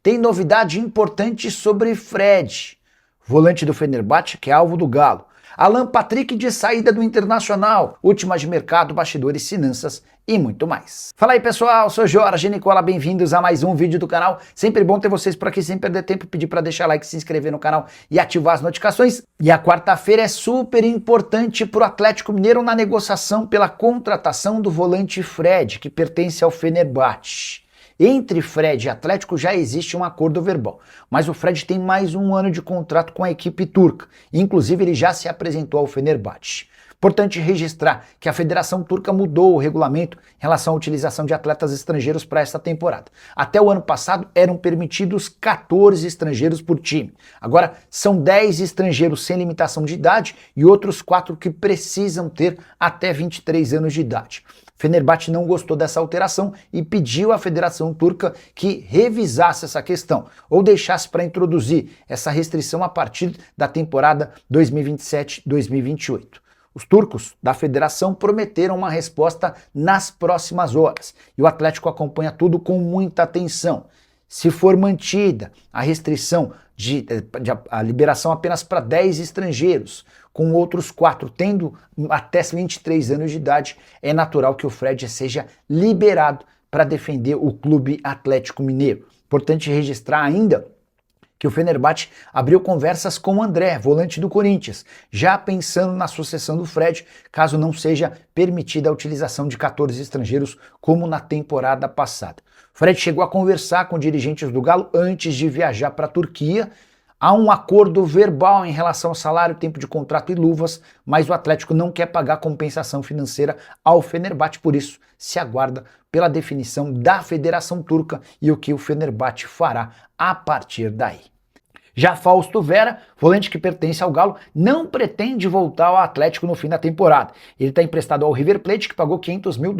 tem novidade importante sobre Fred, volante do Fenerbahçe, que é alvo do Galo. Alan Patrick de saída do Internacional, últimas de mercado, bastidores, finanças e muito mais. Fala aí pessoal, sou Jorge Nicola, bem-vindos a mais um vídeo do canal. Sempre bom ter vocês por aqui, sem perder tempo, pedir para deixar like, se inscrever no canal e ativar as notificações. E a quarta-feira é super importante para o Atlético Mineiro na negociação pela contratação do volante Fred, que pertence ao Fenerbahçe. Entre Fred e Atlético já existe um acordo verbal, mas o Fred tem mais um ano de contrato com a equipe turca, inclusive ele já se apresentou ao Fenerbahçe. Importante registrar que a Federação Turca mudou o regulamento em relação à utilização de atletas estrangeiros para esta temporada. Até o ano passado eram permitidos 14 estrangeiros por time. Agora são 10 estrangeiros sem limitação de idade e outros 4 que precisam ter até 23 anos de idade. Fenerbahçe não gostou dessa alteração e pediu à Federação Turca que revisasse essa questão ou deixasse para introduzir essa restrição a partir da temporada 2027-2028. Os turcos da federação prometeram uma resposta nas próximas horas e o Atlético acompanha tudo com muita atenção. Se for mantida a restrição a liberação apenas para 10 estrangeiros, com outros 4 tendo até 23 anos de idade, é natural que o Fred seja liberado para defender o Clube Atlético Mineiro. Importante registrar ainda que o Fenerbahçe abriu conversas com o André, volante do Corinthians, já pensando na sucessão do Fred, caso não seja permitida a utilização de 14 estrangeiros, como na temporada passada. Fred chegou a conversar com dirigentes do Galo antes de viajar para a Turquia. Há um acordo verbal em relação ao salário, tempo de contrato e luvas, mas o Atlético não quer pagar compensação financeira ao Fenerbahçe, por isso se aguarda pela definição da Federação Turca e o que o Fenerbahçe fará a partir daí. Já Fausto Vera, volante que pertence ao Galo, não pretende voltar ao Atlético no fim da temporada. Ele está emprestado ao River Plate, que pagou $500 mil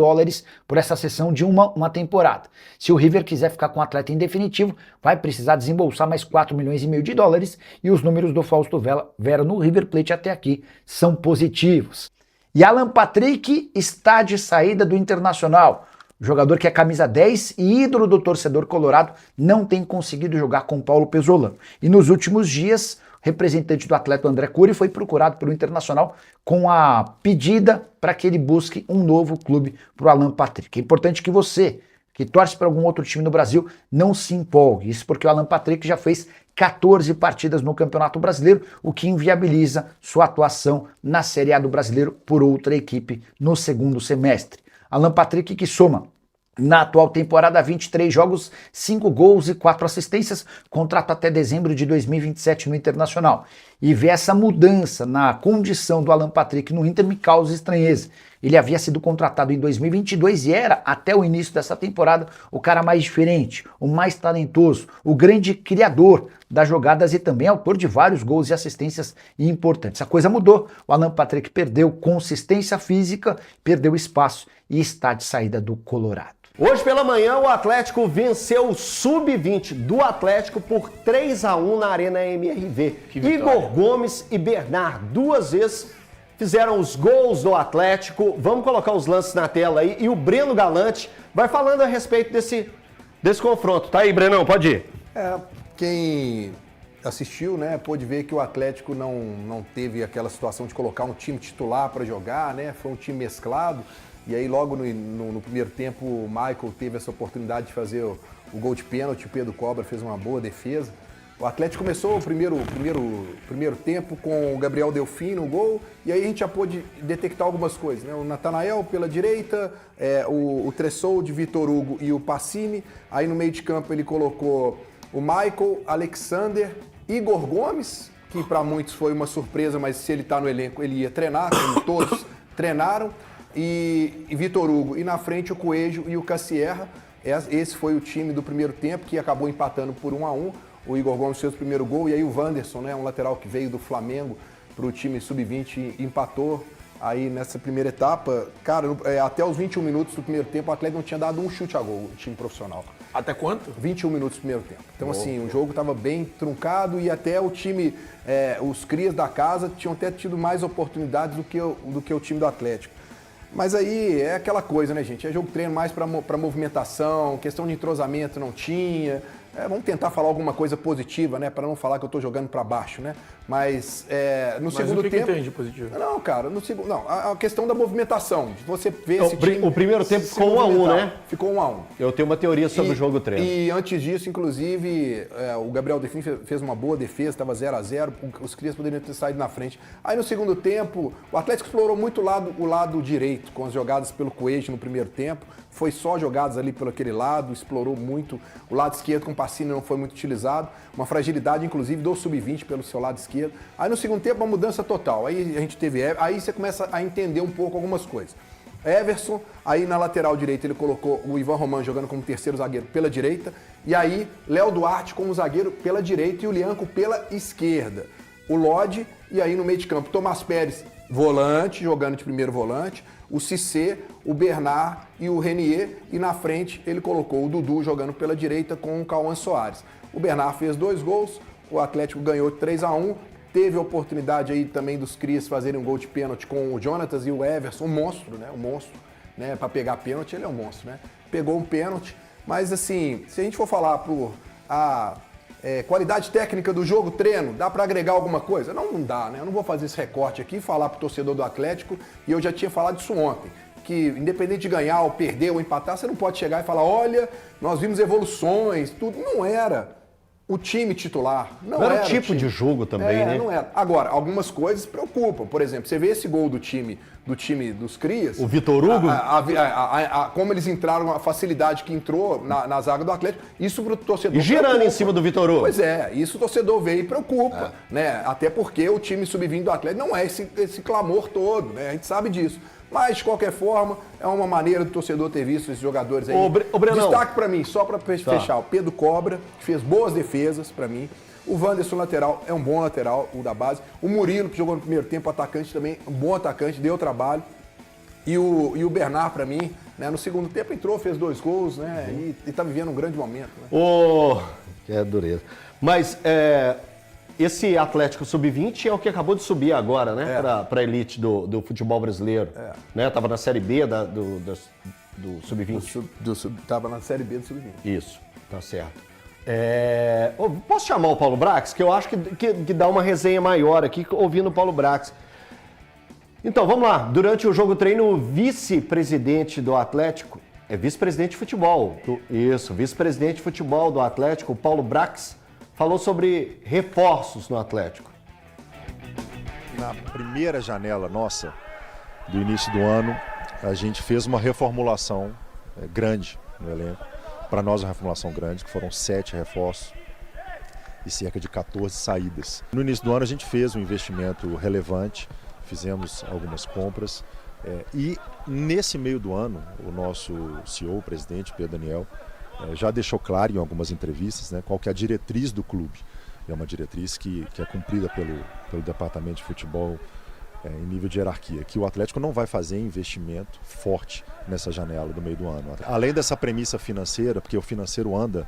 por essa cessão de uma temporada. Se o River quiser ficar com o atleta em definitivo, vai precisar desembolsar mais $4,5 milhões e os números do Fausto Vera no River Plate até aqui são positivos. E Alan Patrick está de saída do Internacional. O jogador que é camisa 10 e ídolo do torcedor colorado não tem conseguido jogar com Paulo Pesolano. E nos últimos dias, o representante do atleta André Curi foi procurado pelo Internacional com a pedida para que ele busque um novo clube para o Alan Patrick. É importante que você, que torce para algum outro time no Brasil, não se empolgue. Isso porque o Alan Patrick já fez 14 partidas no Campeonato Brasileiro, o que inviabiliza sua atuação na Série A do Brasileiro por outra equipe no segundo semestre. Alan Patrick, que soma na atual temporada 23 jogos, 5 gols e 4 assistências, contrato até dezembro de 2027 no Internacional. E ver essa mudança na condição do Alan Patrick no Inter me causa estranheza. Ele havia sido contratado em 2022 e era, até o início dessa temporada, o cara mais diferente, o mais talentoso, o grande criador das jogadas e também autor de vários gols e assistências importantes. A coisa mudou, o Alan Patrick perdeu consistência física, perdeu espaço e está de saída do Colorado. Hoje pela manhã o Atlético venceu o Sub-20 do Atlético por 3-1 na Arena MRV. Igor Gomes e Bernard duas vezes fizeram os gols do Atlético. Vamos colocar os lances na tela aí. E o Breno Galante vai falando a respeito desse confronto. Tá aí, Brenão, pode ir. Quem assistiu, né, pôde ver que o Atlético não teve aquela situação de colocar um time titular para jogar, né? Foi um time mesclado. E aí logo no primeiro tempo o Michael teve essa oportunidade de fazer o gol de pênalti, o Pedro Cobra fez uma boa defesa. O Atlético começou o primeiro tempo com o Gabriel Delfim no gol, e aí a gente já pôde detectar algumas coisas, né? O Natanael pela direita, o Tressoldi, Vitor Hugo e o Pacini. Aí no meio de campo ele colocou o Michael, Alexander, Igor Gomes, que para muitos foi uma surpresa, mas se ele está no elenco ele ia treinar, como todos treinaram. E Vitor Hugo, e na frente o Coelho e o Cassierra. Esse foi o time do primeiro tempo, que acabou empatando por 1-1. O Igor Gomes fez o primeiro gol, e aí o Wanderson, né, um lateral que veio do Flamengo para o time Sub-20, empatou aí nessa primeira etapa. Cara, até os 21 minutos do primeiro tempo, o Atlético não tinha dado um chute a gol, o time profissional. Até quanto? 21 minutos do primeiro tempo. Então, assim, o jogo estava bem truncado e até o time, os crias da casa tinham até tido mais oportunidades do que o time do Atlético. Mas aí é aquela coisa, né, gente? É jogo treino mais para movimentação, questão de entrosamento não tinha. vamos tentar falar alguma coisa positiva, né? Para não falar que eu estou jogando para baixo, né? Mas no segundo tempo... que tem de positivo? Não, cara, a questão da movimentação. De você ver esse time... O primeiro tempo ficou 1-1, né? Ficou 1-1. Eu tenho uma teoria sobre o jogo treino. E antes disso, inclusive, o Gabriel Delfim fez uma boa defesa, estava 0-0, os Crias poderiam ter saído na frente. Aí no segundo tempo, o Atlético explorou muito o lado direito, com as jogadas pelo Coelho no primeiro tempo. Foi só jogadas ali pelo aquele lado, explorou muito. O lado esquerdo com o Pacini não foi muito utilizado. Uma fragilidade, inclusive, do sub-20 pelo seu lado esquerdo. Aí no segundo tempo, uma mudança total. Aí a gente teve... Aí você começa a entender um pouco algumas coisas. Everson, aí na lateral direita ele colocou o Ivan Roman jogando como terceiro zagueiro pela direita. E aí, Léo Duarte como zagueiro pela direita e o Lianco pela esquerda. O Lodge, e aí no meio de campo, Tomás Pérez, volante, jogando de primeiro volante. O Cissé, o Bernard e o Renier. E na frente ele colocou o Dudu jogando pela direita com o Cauã Soares. O Bernard fez 2 gols, o Atlético ganhou 3-1. Teve a oportunidade aí também dos Crias fazerem um gol de pênalti com o Jonatas e o Everson, um monstro, né? Para pegar pênalti, ele é um monstro, né? Pegou um pênalti, mas assim, se a gente for falar por qualidade técnica do jogo, treino, dá para agregar alguma coisa? Não dá, né? Eu não vou fazer esse recorte aqui e falar pro torcedor do Atlético, e eu já tinha falado isso ontem, que independente de ganhar ou perder ou empatar, você não pode chegar e falar, olha, nós vimos evoluções, tudo. Não era o time titular. Não era o tipo de jogo também, né? Não era. Agora, algumas coisas preocupam. Por exemplo, você vê esse gol do time dos Crias. O Vitor Hugo? Como eles entraram, a facilidade que entrou na zaga do Atlético, isso pro torcedor E girando preocupa. em cima do Vitor Hugo. Pois é, isso o torcedor vê e preocupa, né? Até porque o time sub-20 do Atlético não é esse clamor todo, né? A gente sabe disso. Mas, de qualquer forma, é uma maneira do torcedor ter visto esses jogadores aí. Ô, Brenão. Destaque pra mim, só pra fechar, o Pedro Cobra, que fez boas defesas pra mim. O Wanderson, lateral, é um bom lateral, o da base. O Murilo, que jogou no primeiro tempo, atacante também, um bom atacante, deu trabalho. E o Bernard, pra mim, né, no segundo tempo entrou, fez 2 gols, né? E tá vivendo um grande momento. Né? Que dureza. Mas esse Atlético Sub-20 é o que acabou de subir agora, né? Pra elite do futebol brasileiro. Né? Tava na Série B do Sub-20. Tava na Série B do Sub-20. Isso, tá certo. Posso chamar o Paulo Brax? Que eu acho que dá uma resenha maior aqui, ouvindo o Paulo Brax. Então, vamos lá. Durante o jogo treino, o vice-presidente do Atlético, vice-presidente de futebol, vice-presidente de futebol do Atlético, o Paulo Brax, falou sobre reforços no Atlético. Na primeira janela nossa, do início do ano, a gente fez uma reformulação grande no elenco. Para nós, uma reformulação grande, que foram 7 reforços e cerca de 14 saídas. No início do ano, a gente fez um investimento relevante, fizemos algumas compras e nesse meio do ano, o nosso CEO, o presidente Pedro Daniel, já deixou claro em algumas entrevistas, né, qual que é a diretriz do clube. É uma diretriz que é cumprida pelo departamento de futebol em nível de hierarquia, que o Atlético não vai fazer investimento forte nessa janela do meio do ano. Além dessa premissa financeira, porque o financeiro anda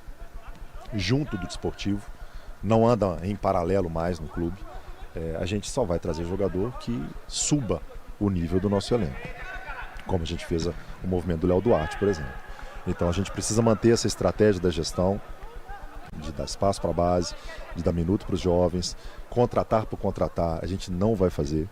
junto do desportivo, não anda em paralelo mais no clube, a gente só vai trazer jogador que suba o nível do nosso elenco, como a gente fez o movimento do Léo Duarte, por exemplo. Então a gente precisa manter essa estratégia da gestão, de dar espaço para a base, de dar minuto para os jovens, contratar por contratar, a gente não vai fazer.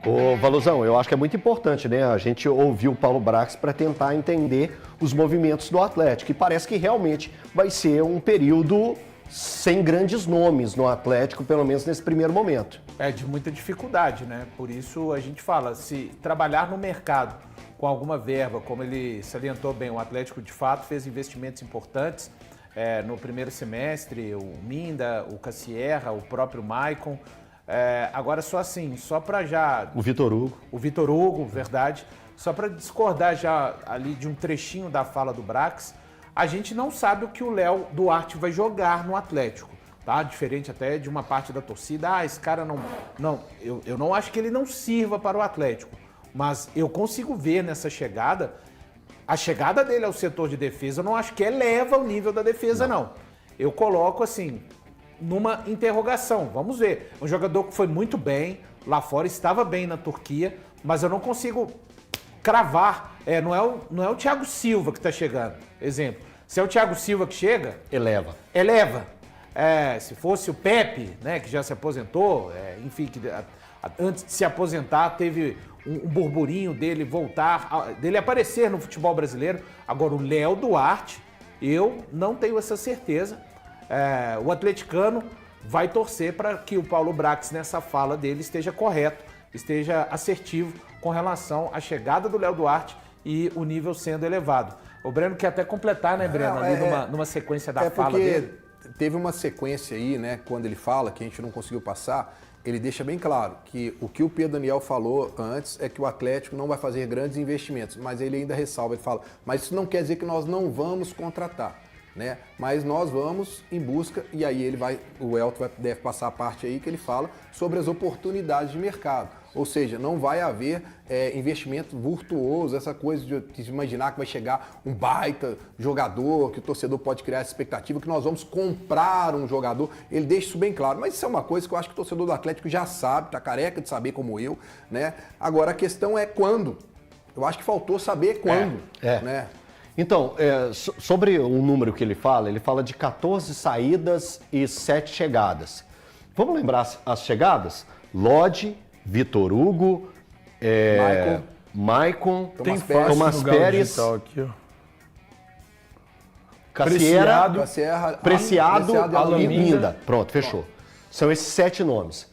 Ô, Valuzão, eu acho que é muito importante, né? A gente ouviu o Paulo Brax para tentar entender os movimentos do Atlético, e parece que realmente vai ser um período sem grandes nomes no Atlético, pelo menos nesse primeiro momento. De muita dificuldade, né? Por isso a gente fala, se trabalhar no mercado com alguma verba, como ele salientou bem, o Atlético de fato fez investimentos importantes no primeiro semestre, o Minda, o Cassierra, o próprio Maicon. Agora só assim, só para já... O Vitor Hugo. O Vitor Hugo, verdade. Só para discordar já ali de um trechinho da fala do Brax, a gente não sabe o que o Léo Duarte vai jogar no Atlético, tá? Diferente até de uma parte da torcida. Esse cara não... Eu não acho que ele não sirva para o Atlético, mas eu consigo ver nessa chegada, a chegada dele ao setor de defesa, eu não acho que eleva o nível da defesa, não. Eu coloco assim, numa interrogação, vamos ver. Um jogador que foi muito bem lá fora, estava bem na Turquia, mas eu não consigo cravar. Não é o Thiago Silva que está chegando, exemplo. Se é o Thiago Silva que chega, Eleva. eleva. Se fosse o Pepe, né, que já se aposentou, enfim, que antes de se aposentar teve um burburinho dele voltar, dele aparecer no futebol brasileiro. Agora, o Léo Duarte, eu não tenho essa certeza. O atleticano vai torcer para que o Paulo Brax, nessa fala dele, esteja correto, esteja assertivo com relação à chegada do Léo Duarte e o nível sendo elevado. O Breno quer até completar, né, Breno, ali numa sequência da fala dele. Teve uma sequência aí, né, quando ele fala, que a gente não conseguiu passar, ele deixa bem claro que o Pedro Daniel falou antes é que o Atlético não vai fazer grandes investimentos, mas ele ainda ressalva, ele fala, mas isso não quer dizer que nós não vamos contratar, né? Mas nós vamos em busca, e aí o Elton deve passar a parte aí que ele fala sobre as oportunidades de mercado. Ou seja, não vai haver investimento virtuoso, essa coisa de imaginar que vai chegar um baita jogador, que o torcedor pode criar essa expectativa, que nós vamos comprar um jogador. Ele deixa isso bem claro. Mas isso é uma coisa que eu acho que o torcedor do Atlético já sabe, tá careca de saber como eu, né? Agora a questão é quando. Eu acho que faltou saber quando, né? Então, sobre o número que ele fala de 14 saídas e 7 chegadas. Vamos lembrar as chegadas? Lodge, Vitor Hugo, Maicon, Tomás Pérez, aqui, ó. Preciado Alan e Minda. Minda. Pronto, fechou. São esses 7 nomes.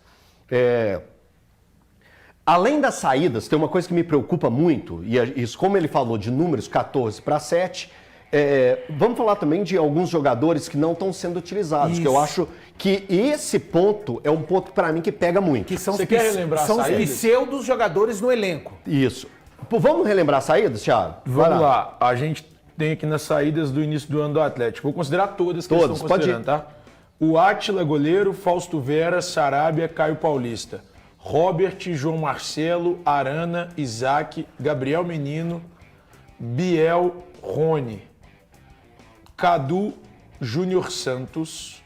Além das saídas, tem uma coisa que me preocupa muito, e isso, como ele falou de números 14 para 7, vamos falar também de alguns jogadores que não estão sendo utilizados, Isso. que eu acho que esse ponto é um ponto para mim que pega muito. Que são Você quer relembrar são as os saídas? pseudos jogadores no elenco. Isso. Pô, vamos relembrar as saídas, Thiago? Vai Vamos lá. A gente tem aqui nas saídas do início do ano do Atlético. Vou considerar todas que Todas, estão pode considerando, tá? O Átila, goleiro, Fausto Vera, Sarabia, Caio Paulista. Robert, João Marcelo, Arana, Isaac, Gabriel Menino, Biel, Rony. Cadu, Júnior Santos,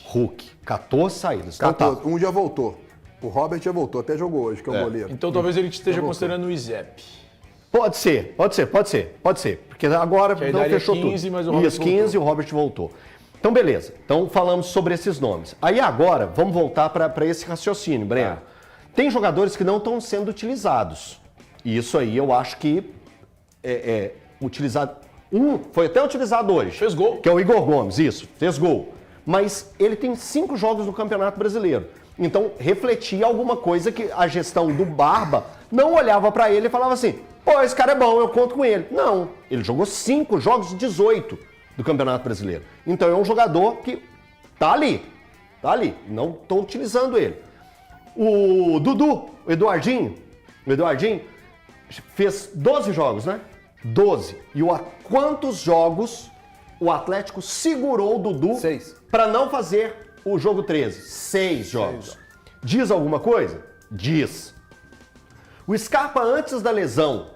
Hulk. 14 saídas. Então 14. tá. Um já voltou. O Robert já voltou, até jogou hoje, que é o goleiro. Então talvez ele esteja considerando o Izep. Pode ser. Porque agora Que aí não daria fechou 15, tudo. mas o Robert Isso, 15 e o Robert voltou. Então, beleza. Então, falamos sobre esses nomes. Aí, agora, vamos voltar para esse raciocínio, Breno. Tem jogadores que não estão sendo utilizados. E isso aí eu acho que utilizado... foi até utilizado hoje. Fez gol. Que é o Igor Gomes, isso. Fez gol. Mas ele tem 5 jogos no Campeonato Brasileiro. Então, refletia alguma coisa que a gestão do Barba não olhava para ele e falava assim, pô, esse cara é bom, eu conto com ele. Não, ele jogou 5 jogos de 18 do Campeonato Brasileiro. Então, é um jogador que tá ali, não estou utilizando ele. O Dudu, o Eduardinho fez 12 jogos, né? 12. E quantos jogos o Atlético segurou o Dudu 6. para não fazer o jogo 13? 6 jogos. Diz alguma coisa? Diz. O Scarpa, antes da lesão,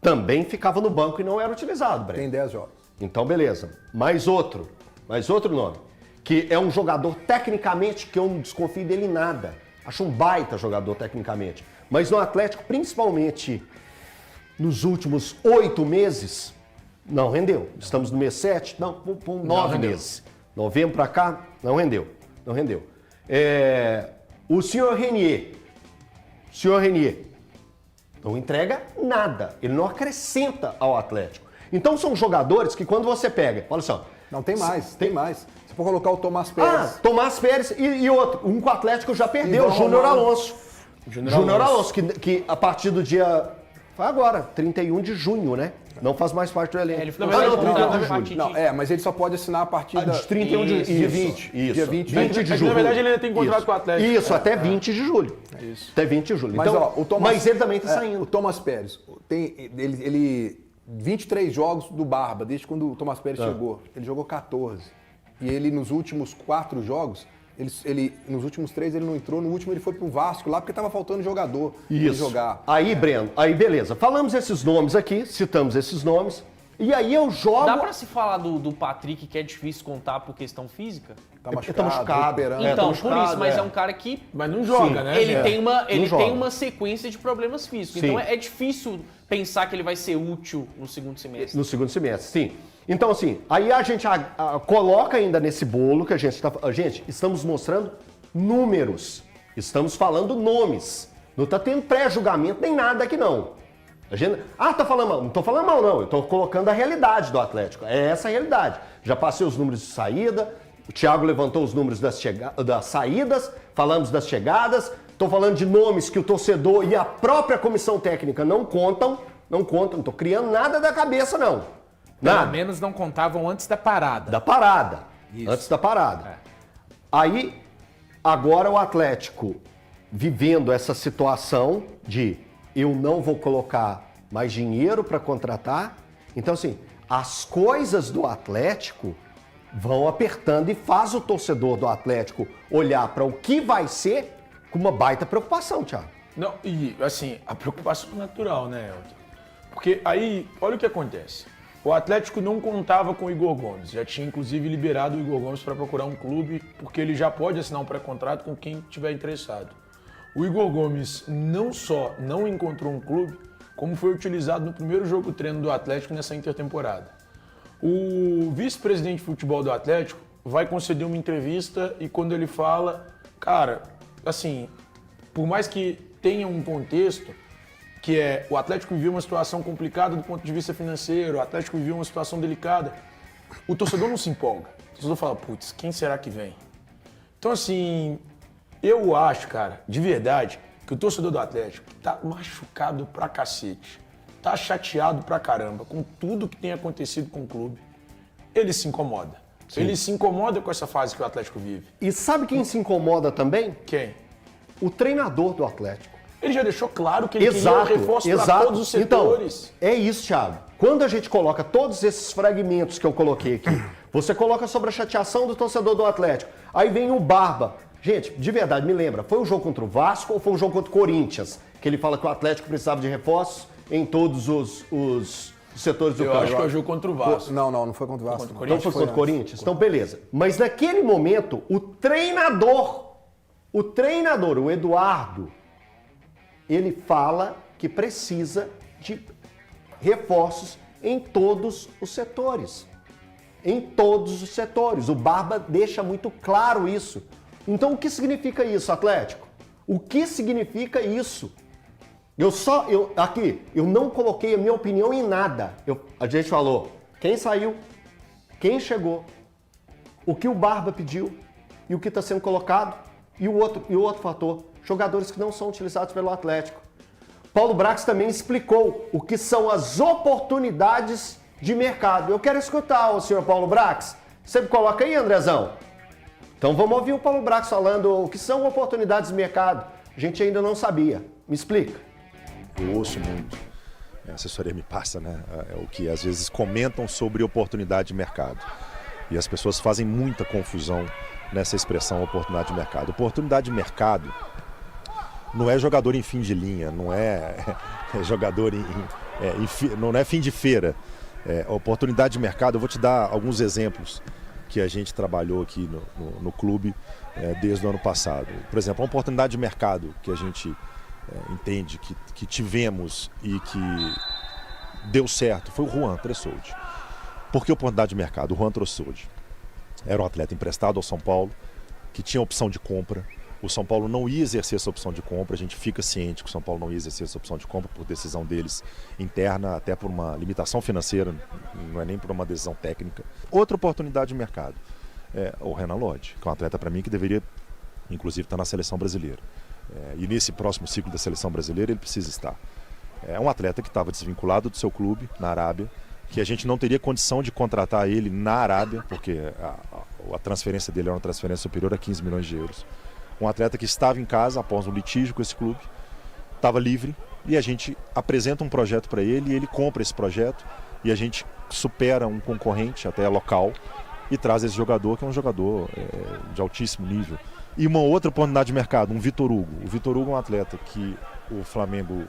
também ficava no banco e não era utilizado, Breno. Tem 10 jogos. Então, beleza. Mais outro nome, que é um jogador tecnicamente que eu não desconfio dele em nada. Acho um baita jogador tecnicamente. Mas no Atlético, principalmente nos últimos 8 meses, não rendeu. Estamos no mês 7, não, 9 meses. Novembro para cá, não rendeu. O senhor Renier não entrega nada. Ele não acrescenta ao Atlético. Então são jogadores que quando você pega, olha só. Não, tem mais. Se for colocar o Tomás Pérez. Tomás Pérez e outro. Um que o Atlético já perdeu, Igual Júnior Romano. Alonso. Júnior Alonso, que a partir do dia... Foi agora, 31 de junho, né? Não faz mais parte do elenco. Ele foi Mas ele só pode assinar a partir de 31 de dia julho. 20. Isso. Dia 20 20 de Na julho. verdade, ele ainda tem contrato com o Atlético. Isso, até 20 de julho. Isso. Até 20 de julho. Mas, Então, ó, mas ele também tá O saindo. Tomás Pérez, ele 23 jogos do Barba, desde quando o Tomás Pérez chegou. Ele jogou 14. E ele, nos últimos 4 jogos, nos últimos 3 ele não entrou, no último ele foi pro Vasco lá porque estava faltando jogador pra ele jogar. Aí, Breno, beleza. Falamos esses nomes aqui, citamos esses nomes. E aí eu jogo... Dá pra se falar do Patrick, que é difícil contar por questão física? Tá Tá machucado. recuperando. Então, tá por machucado, isso, mas é um cara que Mas não joga, né? ele tem joga. uma sequência de problemas físicos. Sim. Então é difícil pensar que ele vai ser útil no segundo semestre. No segundo semestre, sim. Então, assim, aí a gente coloca ainda nesse bolo que a gente está... Gente, estamos mostrando números. Estamos falando nomes. Não está tendo pré-julgamento nem nada aqui, não. A gente... tá falando mal. Não estou falando mal, não. Eu estou colocando a realidade do Atlético. É essa a realidade. Já passei os números de saída. O Thiago levantou os números das saídas. Falamos das chegadas. Estou falando de nomes que o torcedor e a própria comissão técnica não contam. Não contam. Não estou criando nada da cabeça, não. Pelo menos não contavam antes da parada. Da parada. Isso. Antes da parada. Aí, agora o Atlético vivendo essa situação de eu não vou colocar mais dinheiro para contratar. Então, assim, as coisas do Atlético vão apertando e faz o torcedor do Atlético olhar para o que vai ser com uma baita preocupação, Thiago. Não, e assim, a preocupação é natural, né, Elton? Porque aí, olha o que acontece. O Atlético não contava com o Igor Gomes, já tinha inclusive liberado o Igor Gomes para procurar um clube, porque ele já pode assinar um pré-contrato com quem estiver interessado. O Igor Gomes não só não encontrou um clube, como foi utilizado no primeiro jogo treino do Atlético nessa intertemporada. O vice-presidente de futebol do Atlético vai conceder uma entrevista e quando ele fala, cara, assim, por mais que tenha um contexto, que é o Atlético viveu uma situação complicada do ponto de vista financeiro, o Atlético viveu uma situação delicada, o torcedor não se empolga. O torcedor fala, putz, quem será que vem? Então, assim, eu acho, cara, de verdade, que o torcedor do Atlético tá machucado pra cacete, tá chateado pra caramba com tudo que tem acontecido com o clube. Ele se incomoda. Sim. Ele se incomoda com essa fase que o Atlético vive. E sabe quem se incomoda também? Quem? O treinador do Atlético. Ele já deixou claro que ele queria um reforço para todos os setores. Então, é isso, Thiago. Quando a gente coloca todos esses fragmentos que eu coloquei aqui, você coloca sobre a chateação do torcedor do Atlético. Aí vem o Barba. Gente, de verdade, me lembra, foi um jogo contra o Vasco ou foi um jogo contra o Corinthians? Que ele fala que o Atlético precisava de reforços em todos os setores do campo. Eu acho que é o jogo contra o Vasco. Não foi contra o Vasco. Não foi contra o Corinthians? Então, beleza. Mas naquele momento, o treinador, o Eduardo, ele fala que precisa de reforços em todos os setores. Em todos os setores. O Barba deixa muito claro isso. Então, o que significa isso, Atlético? O que significa isso? Eu não coloquei a minha opinião em nada. A gente falou quem saiu, quem chegou, o que o Barba pediu e o que está sendo colocado e o outro fator. Jogadores que não são utilizados pelo Atlético. Paulo Brax também explicou o que são as oportunidades de mercado. Eu quero escutar o senhor Paulo Brax. Você me coloca aí, Andrezão? Então vamos ouvir o Paulo Brax falando o que são oportunidades de mercado. A gente ainda não sabia. Me explica. Eu ouço muito, a assessoria me passa, né? É o que às vezes comentam sobre oportunidade de mercado. E as pessoas fazem muita confusão nessa expressão oportunidade de mercado. Oportunidade de mercado não é jogador em fim de linha, não é jogador não é fim de feira. Oportunidade de mercado, eu vou te dar alguns exemplos que a gente trabalhou aqui no clube desde o ano passado. Por exemplo, a oportunidade de mercado que a gente entende que tivemos e que deu certo foi o Juan Tressoldi. Por que oportunidade de mercado? O Juan Tressoldi era um atleta emprestado ao São Paulo, que tinha opção de compra. O São Paulo não ia exercer essa opção de compra, a gente fica ciente que o São Paulo não ia exercer essa opção de compra por decisão deles interna, até por uma limitação financeira, não é nem por uma decisão técnica. Outra oportunidade de mercado é o Renan Lodge, que é um atleta para mim que deveria, inclusive, estar na seleção brasileira. E nesse próximo ciclo da seleção brasileira ele precisa estar. É um atleta que estava desvinculado do seu clube na Arábia, que a gente não teria condição de contratar ele na Arábia, porque a transferência dele era uma transferência superior a 15 milhões de euros. Um atleta que estava em casa após um litígio com esse clube, estava livre e a gente apresenta um projeto para ele e ele compra esse projeto e a gente supera um concorrente até local e traz esse jogador, que é um jogador de altíssimo nível. E uma outra oportunidade de mercado, um Vitor Hugo. O Vitor Hugo é um atleta que o Flamengo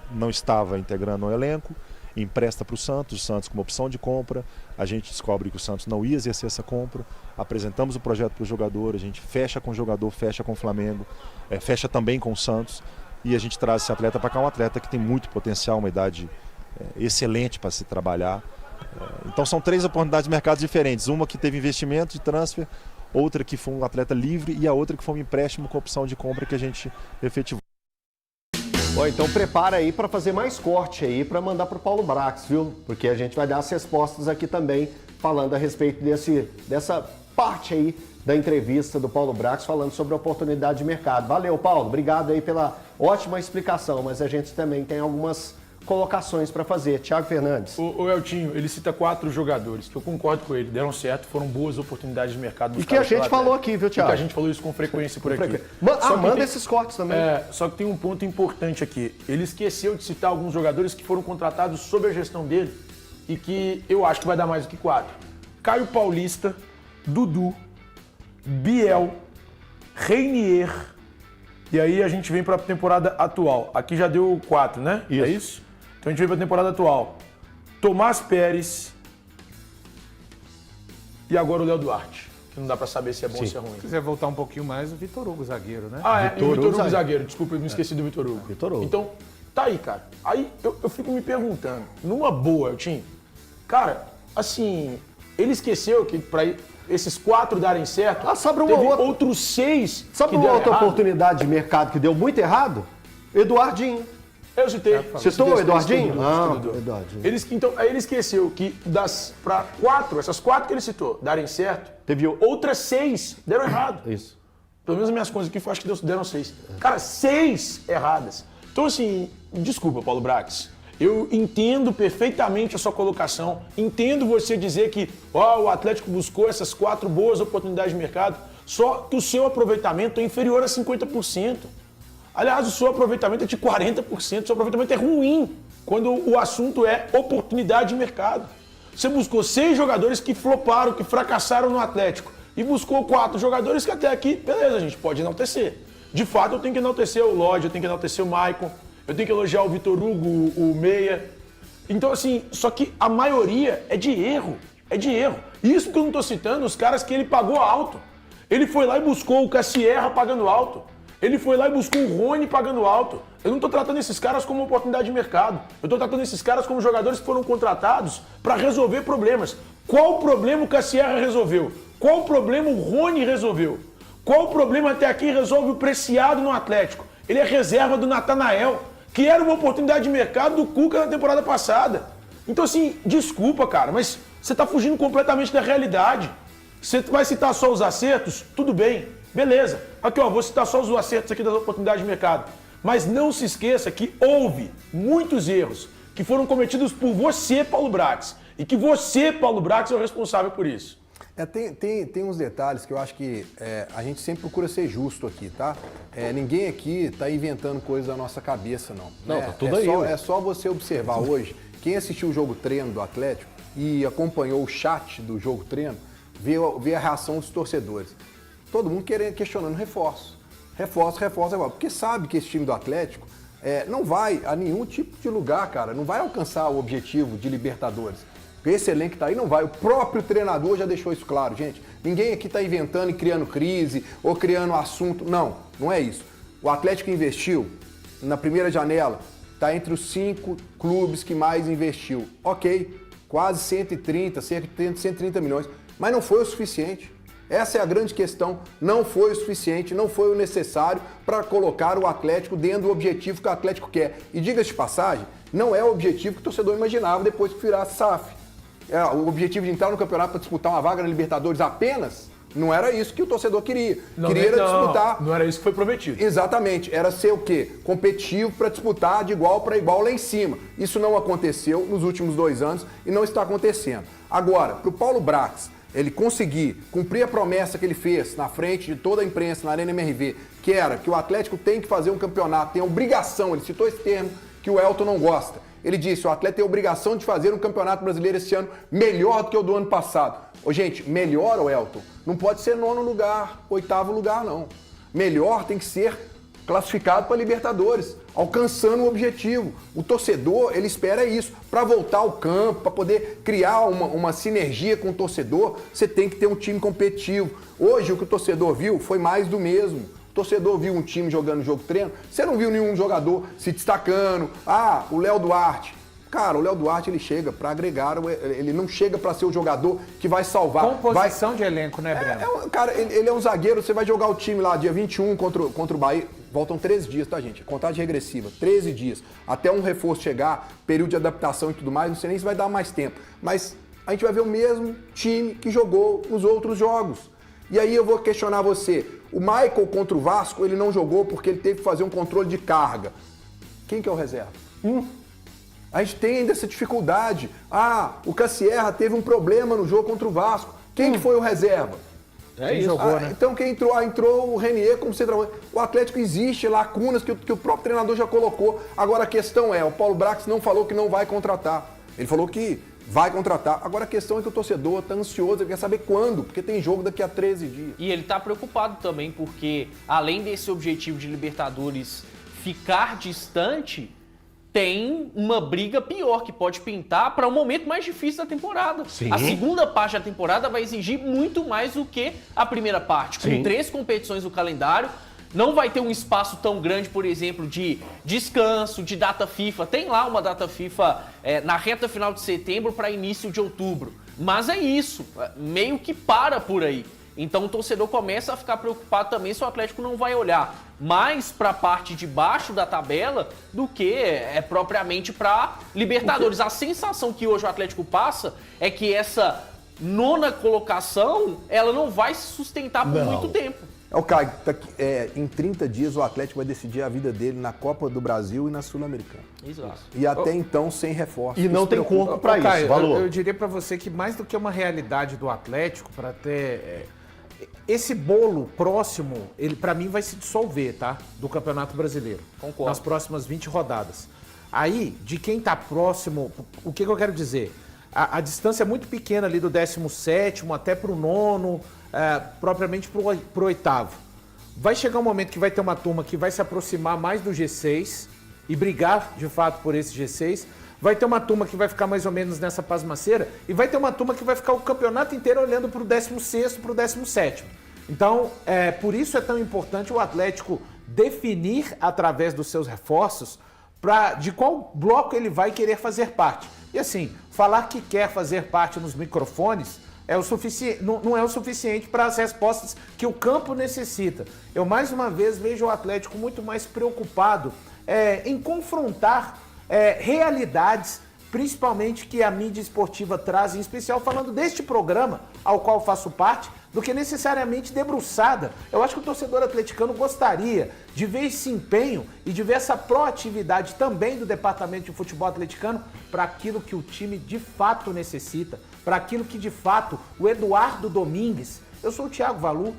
não estava integrando no elenco, empresta para o Santos como opção de compra, a gente descobre que o Santos não ia exercer essa compra, apresentamos o projeto para o jogador, a gente fecha com o jogador, fecha com o Flamengo, fecha também com o Santos e a gente traz esse atleta para cá, um atleta que tem muito potencial, uma idade excelente para se trabalhar Então são 3 oportunidades de mercado diferentes. Uma que teve investimento de transfer, outra que foi um atleta livre e a outra que foi um empréstimo com opção de compra que a gente efetivou. Bom, então prepara aí para fazer mais corte aí para mandar para o Paulo Brax, viu? Porque a gente vai dar as respostas aqui também falando a respeito dessa parte aí da entrevista do Paulo Brax falando sobre a oportunidade de mercado. Valeu, Paulo. Obrigado aí pela ótima explicação, mas a gente também tem algumas colocações para fazer. Thiago Fernandes. O Eltinho, ele cita 4 jogadores, que eu concordo com ele, deram certo, foram boas oportunidades de mercado. E que a gente falou aqui, viu, Thiago? E que a gente falou isso com frequência por aqui. Manda esses cortes também. Só que tem um ponto importante aqui. Ele esqueceu de citar alguns jogadores que foram contratados sob a gestão dele e que eu acho que vai dar mais do que 4. Caio Paulista, Dudu, Biel, Reinier, e aí a gente vem para a temporada atual. Aqui já deu 4, né? Isso. É isso? Então a gente vem para a temporada atual. Tomás Pérez e agora o Léo Duarte, que não dá para saber se é bom ou se é ruim. Se quiser voltar um pouquinho mais, o Vitor Hugo, zagueiro, né? E o Vitor Hugo zagueiro. Desculpa, eu me esqueci do Vitor Hugo. Vitor Hugo. Então, tá aí, cara. Aí eu fico me perguntando, numa boa, Eltinho, cara, assim, ele esqueceu que para esses 4 darem certo, sabe uma teve outra- outros 6 Sabe que uma deram outra errado? oportunidade de mercado que deu muito errado? Eduardinho. Eu citei. Citou o Eduardinho? Citou Ah, o Dudu. Eduardinho. Então, aí ele esqueceu que para 4, essas 4 que ele citou, darem certo, Teve outras 6 deram errado. Isso. Pelo menos as minhas coisas aqui, eu acho que deram 6. Cara, 6 erradas. Então, assim, desculpa, Paulo Brax. Eu entendo perfeitamente a sua colocação. Entendo você dizer que o Atlético buscou essas 4 boas oportunidades de mercado, só que o seu aproveitamento é inferior a 50%. Aliás, o seu aproveitamento é de 40%. O seu aproveitamento é ruim quando o assunto é oportunidade de mercado. Você buscou 6 jogadores que floparam, que fracassaram no Atlético. E buscou 4 jogadores que até aqui, beleza, a gente pode enaltecer. De fato, eu tenho que enaltecer o Lodge, eu tenho que enaltecer o Maicon, eu tenho que elogiar o Vitor Hugo, o Meia. Então, assim, só que a maioria é de erro. É de erro. Isso que eu não tô citando, os caras que ele pagou alto. Ele foi lá e buscou o Cassierra pagando alto. Ele foi lá e buscou o Rony pagando alto. Eu não estou tratando esses caras como oportunidade de mercado. Eu estou tratando esses caras como jogadores que foram contratados para resolver problemas. Qual problema o Cassierra resolveu? Qual problema o Rony resolveu? Qual problema até aqui resolve o Preciado no Atlético? Ele é reserva do Natanael, que era uma oportunidade de mercado do Cuca na temporada passada. Então, assim, desculpa, cara, mas você está fugindo completamente da realidade. Você vai citar só os acertos? Tudo bem, beleza. Aqui, ó, vou citar só os acertos aqui das oportunidades de mercado. Mas não se esqueça que houve muitos erros que foram cometidos por você, Paulo Brax. E que você, Paulo Brax, é o responsável por isso. Tem uns detalhes que eu acho que a gente sempre procura ser justo aqui, tá? Ninguém aqui tá inventando coisa da nossa cabeça, não. Não, tá tudo aí, É só você observar hoje, quem assistiu o jogo treino do Atlético e acompanhou o chat do jogo treino, vê a reação dos torcedores. Todo mundo questionando reforço. Reforço, porque sabe que esse time do Atlético não vai a nenhum tipo de lugar, cara. Não vai alcançar o objetivo de Libertadores. Esse elenco que tá aí não vai. O próprio treinador já deixou isso claro, gente. Ninguém aqui tá inventando e criando crise ou criando assunto. Não, não é isso. O Atlético investiu na primeira janela, tá entre os 5 clubes que mais investiu. Ok, quase 130, cerca de 130 milhões. Mas não foi o suficiente. Essa é a grande questão. Não foi o suficiente, não foi o necessário para colocar o Atlético dentro do objetivo que o Atlético quer. E diga-se de passagem, não é o objetivo que o torcedor imaginava depois que virasse SAF. O objetivo de entrar no campeonato para disputar uma vaga na Libertadores apenas, não era isso que o torcedor queria. Queria disputar. Não era isso que foi prometido. Exatamente. Era ser o quê? Competitivo para disputar de igual para igual lá em cima. Isso não aconteceu nos últimos 2 anos e não está acontecendo. Agora, para o Paulo Brax, ele conseguir cumprir a promessa que ele fez na frente de toda a imprensa, na Arena MRV, que era que o Atlético tem que fazer um campeonato, tem a obrigação, ele citou esse termo que o Elton não gosta. Ele disse, o Atlético tem a obrigação de fazer um campeonato brasileiro esse ano melhor do que o do ano passado. Ô, gente, melhor, o Elton, não pode ser 9º lugar, 8º lugar, não. Melhor tem que ser classificado para Libertadores, alcançando o objetivo. O torcedor, ele espera isso. Para voltar ao campo, para poder criar uma sinergia com o torcedor, você tem que ter um time competitivo. Hoje, o que o torcedor viu foi mais do mesmo. O torcedor viu um time jogando jogo treino, você não viu nenhum jogador se destacando. O Léo Duarte. Cara, o Léo Duarte, ele chega para agregar, ele não chega para ser o jogador que vai salvar. Composição de elenco, né, Breno? Cara, ele é um zagueiro, você vai jogar o time lá dia 21 contra o Bahia, voltam 13 dias, tá, gente? Contagem regressiva, 13 dias. Até um reforço chegar, período de adaptação e tudo mais, não sei nem se vai dar mais tempo. Mas a gente vai ver o mesmo time que jogou nos outros jogos. E aí eu vou questionar você. O Michael contra o Vasco, ele não jogou porque ele teve que fazer um controle de carga. Quem que é o reserva? A gente tem ainda essa dificuldade. O Cassierra teve um problema no jogo contra o Vasco. Quem que foi o reserva? Quem jogou, né? Então quem entrou? Entrou o Renier como centroavante. O Atlético existe lacunas que o próprio treinador já colocou. Agora a questão é, o Paulo Brax não falou que não vai contratar. Ele falou que vai contratar. Agora a questão é que o torcedor está ansioso, ele quer saber quando, porque tem jogo daqui a 13 dias. E ele tá preocupado também porque, além desse objetivo de Libertadores ficar distante, tem uma briga pior que pode pintar para um momento mais difícil da temporada. Sim. A segunda parte da temporada vai exigir muito mais do que a primeira parte. Com 3 competições no calendário, não vai ter um espaço tão grande, por exemplo, de descanso, de data FIFA. Tem lá uma data FIFA na reta final de setembro para início de outubro. Mas é isso, meio que para por aí. Então o torcedor começa a ficar preocupado também se o Atlético não vai olhar mais para a parte de baixo da tabela do que propriamente para Libertadores. A sensação que hoje o Atlético passa é que essa 9ª colocação ela não vai se sustentar por muito tempo. O Caio, em 30 dias o Atlético vai decidir a vida dele na Copa do Brasil e na Sul-Americana. Exato. E até então sem reforço. E não tem corpo para isso, Caio, Valor. eu diria para você que mais do que uma realidade do Atlético, para ter esse bolo próximo, ele para mim vai se dissolver, tá? Do Campeonato Brasileiro. Concordo. Nas próximas 20 rodadas. Aí, de quem tá próximo, o que eu quero dizer? A distância é muito pequena ali do 17º até pro 9º, propriamente pro 8º. Vai chegar um momento que vai ter uma turma que vai se aproximar mais do G6 e brigar, de fato, por esse G6. Vai ter uma turma que vai ficar mais ou menos nessa pasmaceira e vai ter uma turma que vai ficar o campeonato inteiro olhando para o 16º, para o 17º. Então, por isso é tão importante o Atlético definir, através dos seus reforços, de qual bloco ele vai querer fazer parte. E assim, falar que quer fazer parte nos microfones não é o suficiente para as respostas que o campo necessita. Eu, mais uma vez, vejo o Atlético muito mais preocupado em confrontar realidades, principalmente que a mídia esportiva traz, em especial falando deste programa ao qual faço parte, do que necessariamente debruçada. Eu acho que o torcedor atleticano gostaria de ver esse empenho e de ver essa proatividade também do departamento de futebol atleticano para aquilo que o time de fato necessita, para aquilo que de fato o Eduardo Domingues, eu sou o Thiago Valu,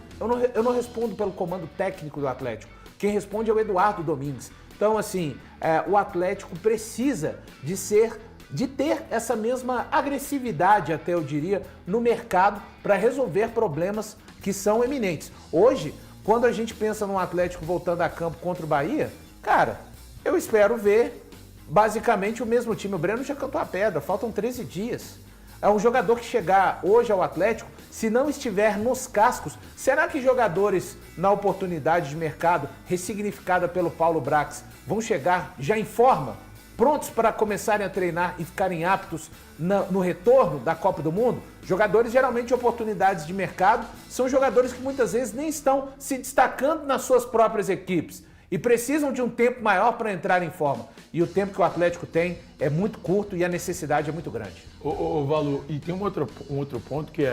eu não respondo pelo comando técnico do Atlético, quem responde é o Eduardo Domingues. Então, assim, o Atlético precisa de ter essa mesma agressividade, até eu diria, no mercado para resolver problemas que são eminentes. Hoje, quando a gente pensa num Atlético voltando a campo contra o Bahia, cara, eu espero ver basicamente o mesmo time. O Breno já cantou a pedra, faltam 13 dias. É um jogador que chegar hoje ao Atlético, se não estiver nos cascos, será que jogadores na oportunidade de mercado ressignificada pelo Paulo Brax vão chegar já em forma, prontos para começarem a treinar e ficarem aptos no retorno da Copa do Mundo? Jogadores geralmente de oportunidades de mercado são jogadores que muitas vezes nem estão se destacando nas suas próprias equipes e precisam de um tempo maior para entrar em forma. E o tempo que o Atlético tem é muito curto e a necessidade é muito grande. Ô Valu, e tem um outro ponto que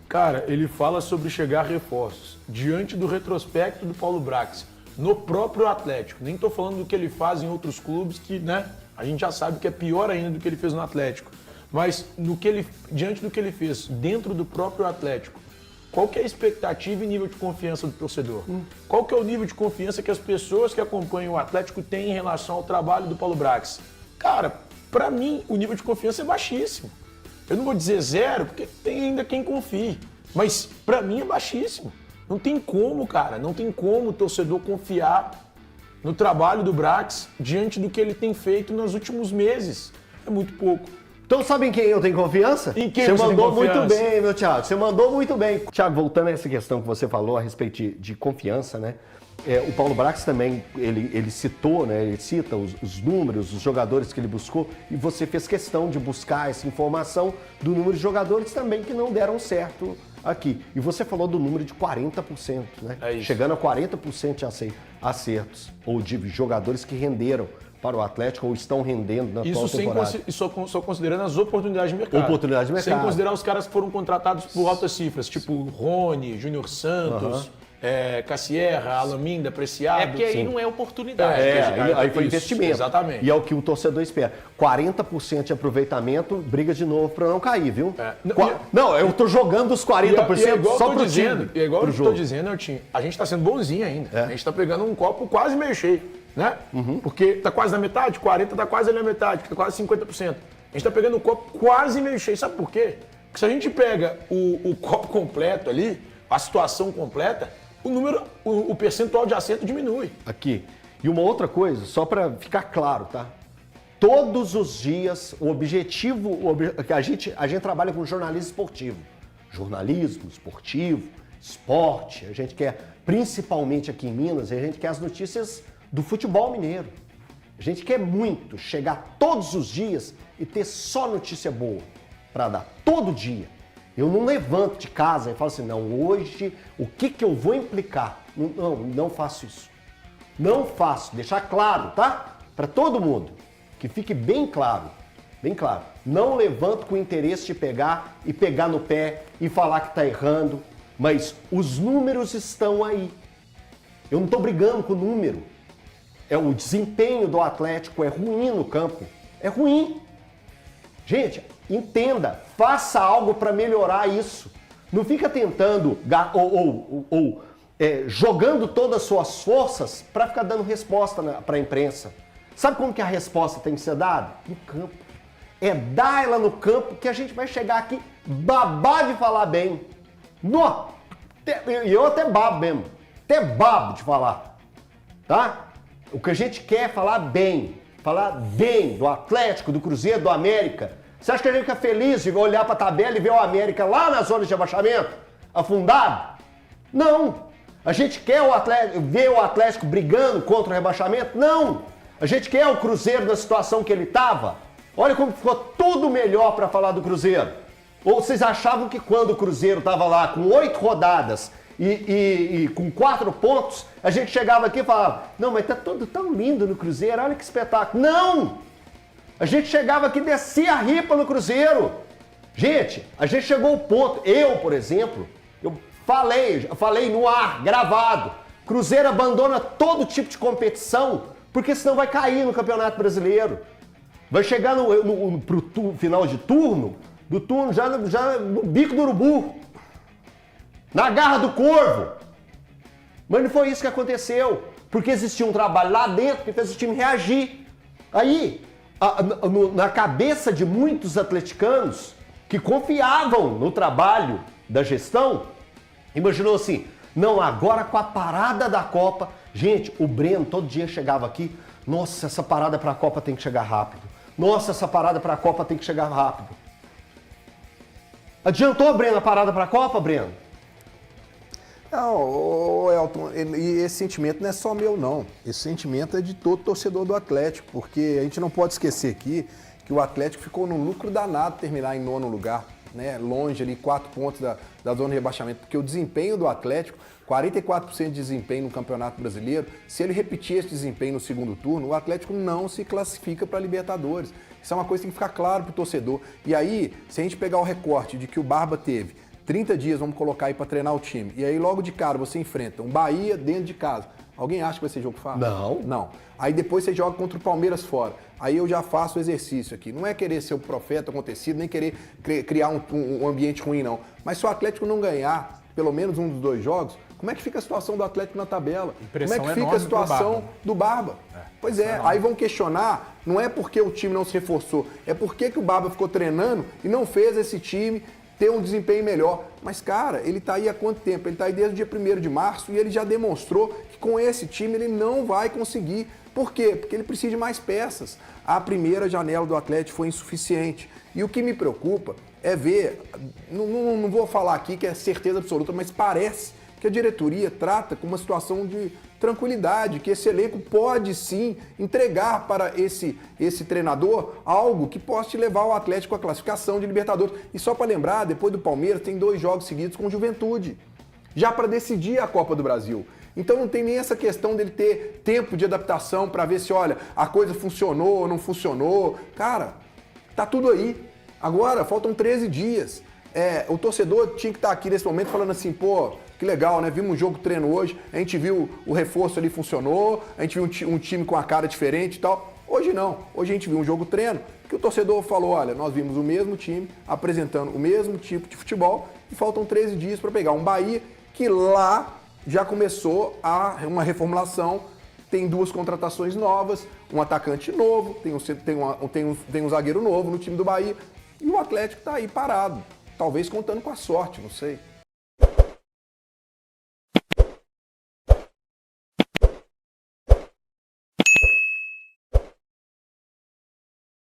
cara, ele fala sobre chegar reforços diante do retrospecto do Paulo Brax no próprio Atlético. Nem tô falando do que ele faz em outros clubes que, a gente já sabe que é pior ainda do que ele fez no Atlético. Mas diante do que ele fez dentro do próprio Atlético, qual que é a expectativa e nível de confiança do torcedor? Qual que é o nível de confiança que as pessoas que acompanham o Atlético têm em relação ao trabalho do Paulo Brax? Cara, pra mim, o nível de confiança é baixíssimo. Eu não vou dizer 0, porque tem ainda quem confie. Mas pra mim é baixíssimo. Não tem como, cara. Não tem como o torcedor confiar no trabalho do Brax diante do que ele tem feito nos últimos meses. É muito pouco. Então sabe em quem eu tenho confiança? Em quem você você tem mandou confiança? muito bem, meu Thiago. Você mandou muito bem. Thiago, voltando a essa questão que você falou a respeito de confiança, né? O Paulo Brax também, ele citou, né? Ele cita os números, os jogadores que ele buscou, e você fez questão de buscar essa informação do número de jogadores também que não deram certo aqui. E você falou do número de 40%, né? É isso. Chegando a 40% de acertos, ou de jogadores que renderam para o Atlético ou estão rendendo na atual temporada. Isso só considerando as oportunidades de mercado. Oportunidades de mercado. Sem considerar os caras que foram contratados por altas cifras, tipo Rony, Júnior Santos, Cassierra, Alaminda, Preciado. É porque aí não é oportunidade. Aí foi Isso, investimento. exatamente. E é o que o torcedor espera. 40% de aproveitamento, briga de novo para não cair, viu? Não, eu tô jogando os 40% E é igual só eu tô pro dizendo, time. e é igual pro eu jogo. tô dizendo, Eltinho, a gente tá sendo bonzinho ainda. A gente tá pegando um copo quase meio cheio, né? Porque tá quase na metade, 40 tá quase ali na metade, tá quase 50%. A gente tá pegando um copo quase meio cheio. Sabe por quê? Porque se a gente pega o copo completo ali, a situação completa, o percentual de acerto diminui. Aqui. E uma outra coisa, só para ficar claro, tá? Todos os dias, a gente trabalha com jornalismo esportivo. Jornalismo esportivo, esporte, a gente quer, principalmente aqui em Minas, a gente quer as notícias do futebol mineiro. A gente quer muito chegar todos os dias e ter só notícia boa para dar, todo dia. Eu não levanto de casa e falo assim, não, hoje o que eu vou implicar? Não faço isso. Não faço, deixar claro, tá? Para todo mundo, que fique bem claro, bem claro. Não levanto com o interesse de pegar no pé e falar que tá errando, mas os números estão aí. Eu não estou brigando com o número. O desempenho do Atlético é ruim no campo. É ruim. Gente, entenda, faça algo para melhorar isso. Não fica tentando jogando todas as suas forças para ficar dando resposta para a imprensa. Sabe como que a resposta tem que ser dada? No campo. É dar ela no campo que a gente vai chegar aqui babar de falar bem. E eu até babo mesmo. Até babo de falar. Tá? O que a gente quer é falar bem do Atlético, do Cruzeiro, do América. Você acha que a gente fica feliz de olhar para a tabela e ver o América lá na zona de abaixamento, afundado? Não. A gente quer ver o Atlético brigando contra o rebaixamento? Não. A gente quer o Cruzeiro na situação que ele estava? Olha como ficou tudo melhor para falar do Cruzeiro. Ou vocês achavam que quando o Cruzeiro estava lá com 8 rodadas e com 4 pontos, a gente chegava aqui e falava, não, mas tá tudo tão lindo no Cruzeiro, olha que espetáculo. Não! A gente chegava aqui e descia a ripa no Cruzeiro. Gente, a gente chegou ao ponto, eu, por exemplo, eu falei no ar, gravado, Cruzeiro abandona todo tipo de competição, porque senão vai cair no Campeonato Brasileiro. Vai chegar pro final de turno, do turno já no bico do urubu. Na garra do corvo. Mas não foi isso que aconteceu. Porque existia um trabalho lá dentro que fez o time reagir. Aí, na cabeça de muitos atleticanos que confiavam no trabalho da gestão, imaginou assim, não, agora com a parada da Copa, gente, o Breno todo dia chegava aqui, nossa, essa parada para a Copa tem que chegar rápido. Nossa, essa parada para a Copa tem que chegar rápido. Adiantou, Breno, a parada para a Copa, Breno? Não, Elton, e esse sentimento não é só meu, não. Esse sentimento é de todo torcedor do Atlético, porque a gente não pode esquecer aqui que o Atlético ficou num lucro danado terminar em 9º lugar, né? Longe ali, 4 pontos da zona de rebaixamento, porque o desempenho do Atlético, 44% de desempenho no Campeonato Brasileiro, se ele repetir esse desempenho no segundo turno, o Atlético não se classifica para a Libertadores. Isso é uma coisa que tem que ficar claro para o torcedor. E aí, se a gente pegar o recorte de que o Barba teve 30 dias, vamos colocar aí para treinar o time, e aí logo de cara você enfrenta um Bahia dentro de casa, alguém acha que vai ser jogo fácil? Não. Não. Aí depois você joga contra o Palmeiras fora. Aí eu já faço o exercício aqui. Não é querer ser o profeta acontecido, nem querer criar um ambiente ruim, não. Mas se o Atlético não ganhar pelo menos um dos 2 jogos, como é que fica a situação do Atlético na tabela? Como é que fica a situação do Barba? Pois é, aí vão questionar, não é porque o time não se reforçou, é porque que o Barba ficou treinando e não fez esse time ter um desempenho melhor. Mas, cara, ele tá aí há quanto tempo? Ele tá aí desde o dia 1º de março e ele já demonstrou que com esse time ele não vai conseguir Por quê? Porque ele precisa de mais peças. A primeira janela do Atlético foi insuficiente. E o que me preocupa é ver, não vou falar aqui que é certeza absoluta, mas parece que a diretoria trata com uma situação de tranquilidade, que esse elenco pode sim entregar para esse treinador algo que possa te levar ao Atlético à classificação de Libertadores. E só para lembrar, depois do Palmeiras tem 2 jogos seguidos com o Juventude, já para decidir a Copa do Brasil. Então não tem nem essa questão dele ter tempo de adaptação para ver se, olha, a coisa funcionou ou não funcionou. Cara, tá tudo aí. Agora, faltam 13 dias. O torcedor tinha que estar aqui nesse momento falando assim, pô, que legal, né? Vimos um jogo treino hoje, a gente viu o reforço ali funcionou, a gente viu um time com a cara diferente e tal. Hoje não. Hoje a gente viu um jogo treino que o torcedor falou, olha, nós vimos o mesmo time apresentando o mesmo tipo de futebol e faltam 13 dias para pegar um Bahia que lá já começou uma reformulação, tem 2 contratações novas, um atacante novo, tem um zagueiro novo no time do Bahia e o Atlético está aí parado, talvez contando com a sorte, não sei.